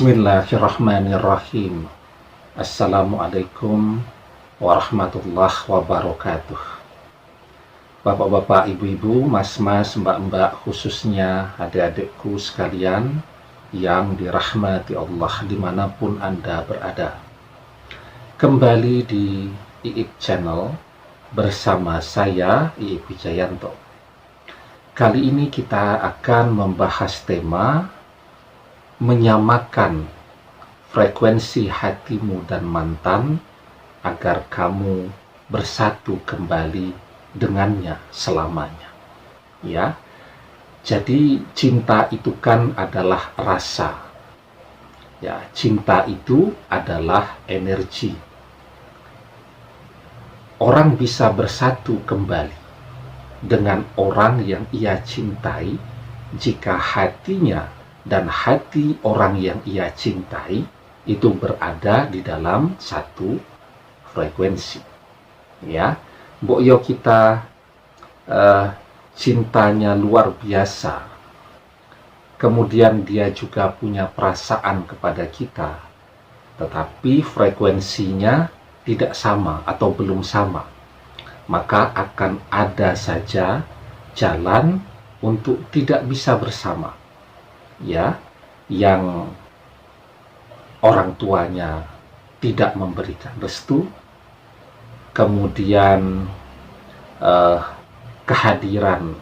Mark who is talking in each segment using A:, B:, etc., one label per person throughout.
A: Bismillahirrahmanirrahim. Assalamualaikum warahmatullahi wabarakatuh. Bapak-bapak, ibu-ibu, mas-mas, mbak-mbak, khususnya adik-adikku sekalian yang dirahmati Allah dimanapun Anda berada. Kembali di IIP Channel bersama saya, IIP Wijayanto. Kali ini kita akan membahas tema menyamakan frekuensi hatimu dan mantan agar kamu bersatu kembali dengannya selamanya. Ya. Jadi cinta itu kan adalah rasa. Ya, cinta itu adalah energi. Orang bisa bersatu kembali dengan orang yang ia cintai jika hatinya dan hati orang yang ia cintai itu berada di dalam satu frekuensi. Ya, boyo kita cintanya luar biasa, kemudian dia juga punya perasaan kepada kita, tetapi frekuensinya tidak sama atau belum sama, maka akan ada saja jalan untuk tidak bisa bersama. Ya, yang orang tuanya tidak memberikan restu, kemudian kehadiran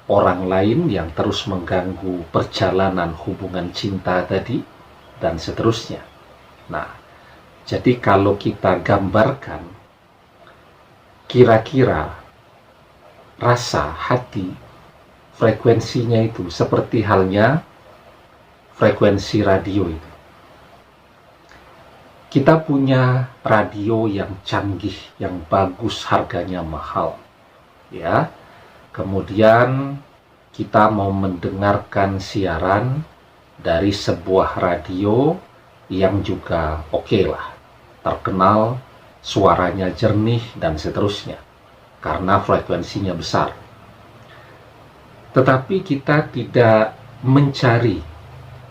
A: orang lain yang terus mengganggu perjalanan hubungan cinta tadi, dan seterusnya. Nah, jadi kalau kita gambarkan kira-kira rasa hati, frekuensinya itu seperti halnya frekuensi radio itu. Kita punya radio yang canggih, yang bagus, harganya mahal. Ya. Kemudian kita mau mendengarkan siaran dari sebuah radio yang juga oke lah, terkenal, suaranya jernih dan seterusnya, karena frekuensinya besar. Tetapi kita tidak mencari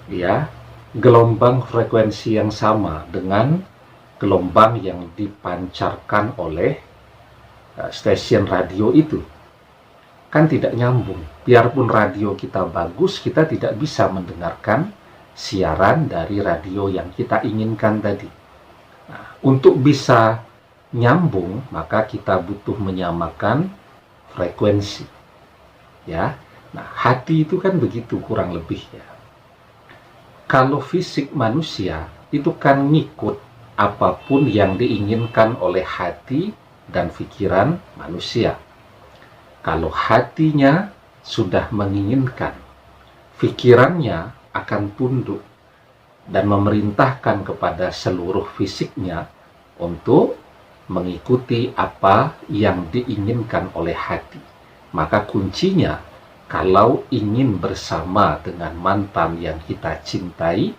A: ya gelombang frekuensi yang sama dengan gelombang yang dipancarkan oleh stasiun radio itu. Kan tidak nyambung. Biarpun radio kita bagus, kita tidak bisa mendengarkan siaran dari radio yang kita inginkan tadi. Nah, untuk bisa nyambung, maka kita butuh menyamakan frekuensi. Ya. Nah, hati itu kan begitu kurang lebih ya. Kalau fisik manusia itu kan ngikut apapun yang diinginkan oleh hati dan pikiran manusia. Kalau hatinya sudah menginginkan, pikirannya akan tunduk dan memerintahkan kepada seluruh fisiknya untuk mengikuti apa yang diinginkan oleh hati. Maka kuncinya, kalau ingin bersama dengan mantan yang kita cintai,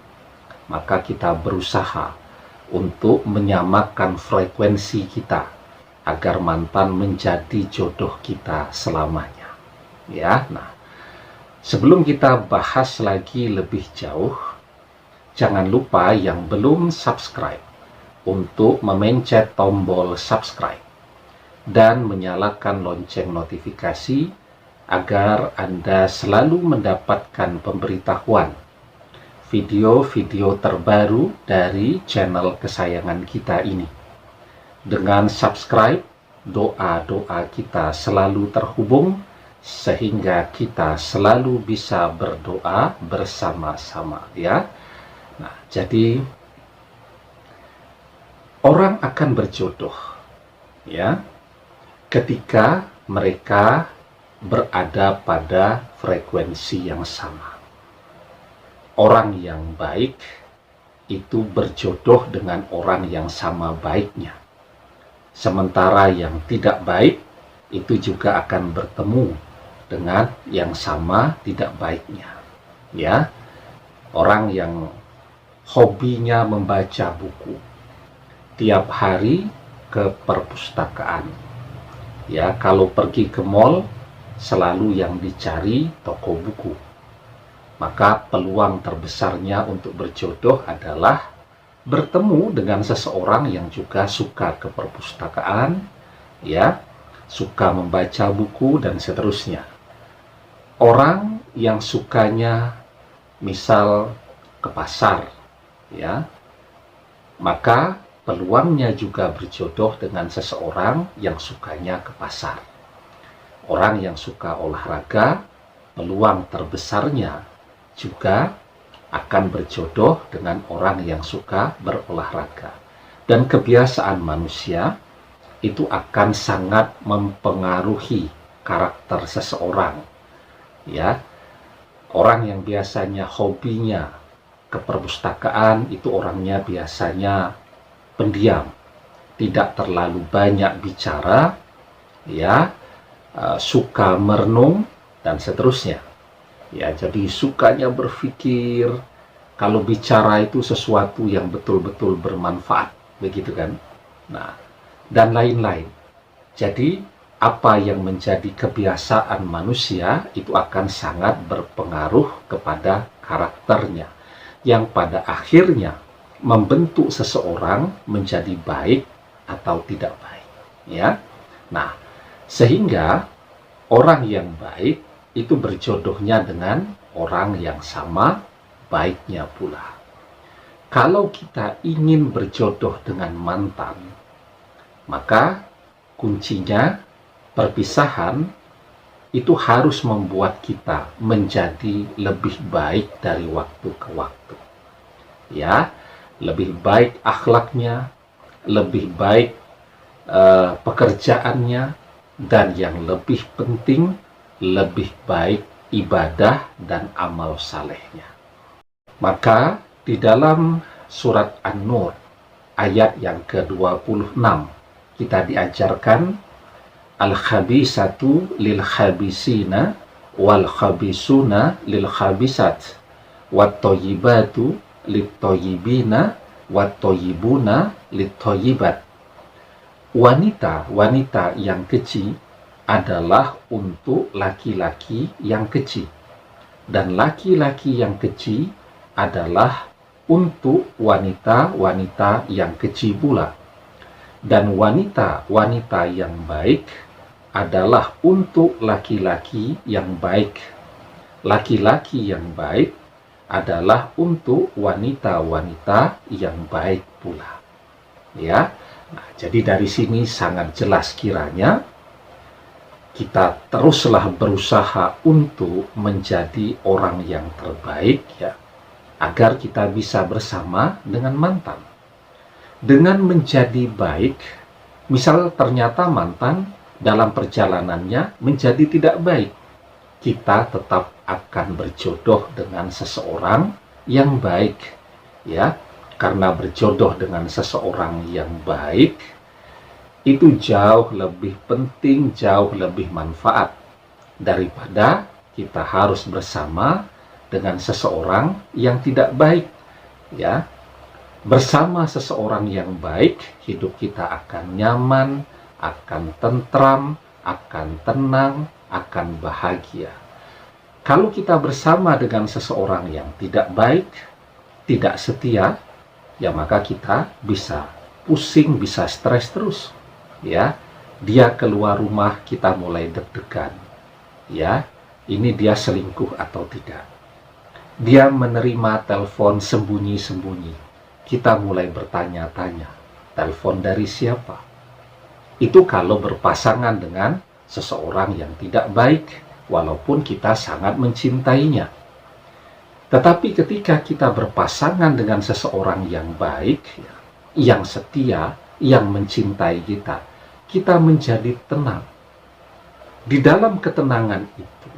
A: maka kita berusaha untuk menyamakan frekuensi kita agar mantan menjadi jodoh kita selamanya. Ya, nah, sebelum kita bahas lagi lebih jauh, jangan lupa yang belum subscribe untuk memencet tombol subscribe dan menyalakan lonceng notifikasi agar Anda selalu mendapatkan pemberitahuan video-video terbaru dari channel kesayangan kita ini. Dengan subscribe, doa-doa kita selalu terhubung sehingga kita selalu bisa berdoa bersama-sama ya. Nah, jadi orang akan berjodoh ya ketika mereka berada pada frekuensi yang sama. Orang yang baik itu berjodoh dengan orang yang sama baiknya. Sementara yang tidak baik itu juga akan bertemu dengan yang sama tidak baiknya. Ya. Orang yang hobinya membaca buku, tiap hari ke perpustakaan. Ya, kalau pergi ke mall selalu yang dicari toko buku. maka peluang terbesarnya untuk berjodoh adalah bertemu dengan seseorang yang juga suka ke perpustakaan, ya, suka membaca buku dan seterusnya. Orang yang sukanya misal ke pasar, ya, maka peluangnya juga berjodoh dengan seseorang yang sukanya ke pasar. Orang yang suka olahraga, peluang terbesarnya juga akan berjodoh dengan orang yang suka berolahraga. Dan kebiasaan manusia itu akan sangat mempengaruhi karakter seseorang. Ya, orang yang biasanya hobinya ke perpustakaan itu orangnya biasanya pendiam, tidak terlalu banyak bicara, ya, suka merenung dan seterusnya. Ya, jadi sukanya berpikir, kalau bicara itu sesuatu yang betul-betul bermanfaat, begitu kan? Nah, dan lain-lain. Jadi, apa yang menjadi kebiasaan manusia itu akan sangat berpengaruh kepada karakternya, yang pada akhirnya membentuk seseorang menjadi baik atau tidak baik. Ya, nah, sehingga orang yang baik itu berjodohnya dengan orang yang sama baiknya pula. Kalau kita ingin berjodoh dengan mantan, maka kuncinya perpisahan itu harus membuat kita menjadi lebih baik dari waktu ke waktu. Ya, lebih baik akhlaknya, lebih baik pekerjaannya, dan yang lebih penting, lebih baik ibadah dan amal salehnya. Maka di dalam surat An-Nur ayat yang ke-26 kita diajarkan al-khabisatu lil khabisina wal khabisuna lil khabisat wat thayyibatu lit thayyibina wat thayyibuna lit thayyibat. Wanita-wanita yang keji adalah untuk laki-laki yang keji, dan laki-laki yang keji adalah untuk wanita-wanita yang keji pula. Dan wanita-wanita yang baik adalah untuk laki-laki yang baik. Laki-laki yang baik adalah untuk wanita-wanita yang baik pula. Ya, nah, jadi dari sini sangat jelas kiranya kita teruslah berusaha untuk menjadi orang yang terbaik, ya, agar kita bisa bersama dengan mantan. Dengan menjadi baik, misal ternyata mantan dalam perjalanannya menjadi tidak baik, kita tetap akan berjodoh dengan seseorang yang baik, ya, karena berjodoh dengan seseorang yang baik itu jauh lebih penting, jauh lebih manfaat daripada kita harus bersama dengan seseorang yang tidak baik, ya. Bersama seseorang yang baik, hidup kita akan nyaman, akan tentram, akan tenang, akan bahagia. Kalau kita bersama dengan seseorang yang tidak baik, tidak setia, ya maka kita bisa pusing, bisa stres terus. Ya, dia keluar rumah, kita mulai deg-degan. Ya, ini dia selingkuh atau tidak. Dia menerima telepon sembunyi-sembunyi. Kita mulai bertanya-tanya, telepon dari siapa? Itu kalau berpasangan dengan seseorang yang tidak baik, walaupun kita sangat mencintainya. Tetapi ketika kita berpasangan dengan seseorang yang baik, ya, yang setia, yang mencintai kita, kita menjadi tenang. Di dalam ketenangan itu,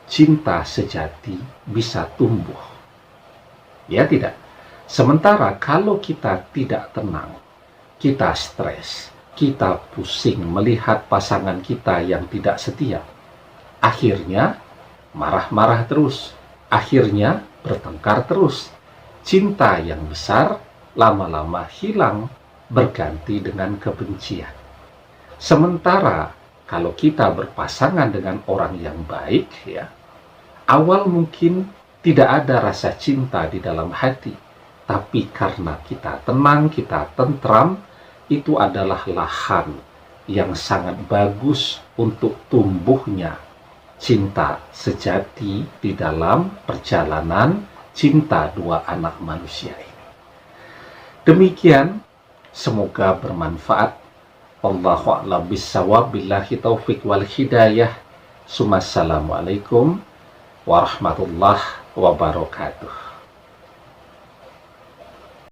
A: cinta sejati bisa tumbuh. Ya tidak? Sementara kalau kita tidak tenang, kita stres, kita pusing melihat pasangan kita yang tidak setia, akhirnya marah-marah terus, akhirnya bertengkar terus. Cinta yang besar lama-lama hilang, berganti dengan kebencian. Sementara kalau kita berpasangan dengan orang yang baik, ya, awal mungkin tidak ada rasa cinta di dalam hati, tapi karena kita tenang, kita tentram, itu adalah lahan yang sangat bagus untuk tumbuhnya cinta sejati di dalam perjalanan cinta dua anak manusia ini. Demikian, semoga bermanfaat. Wallahu a'lam bishawab, billahi taufiq wal hidayah. Assalamualaikum warahmatullahi wabarakatuh.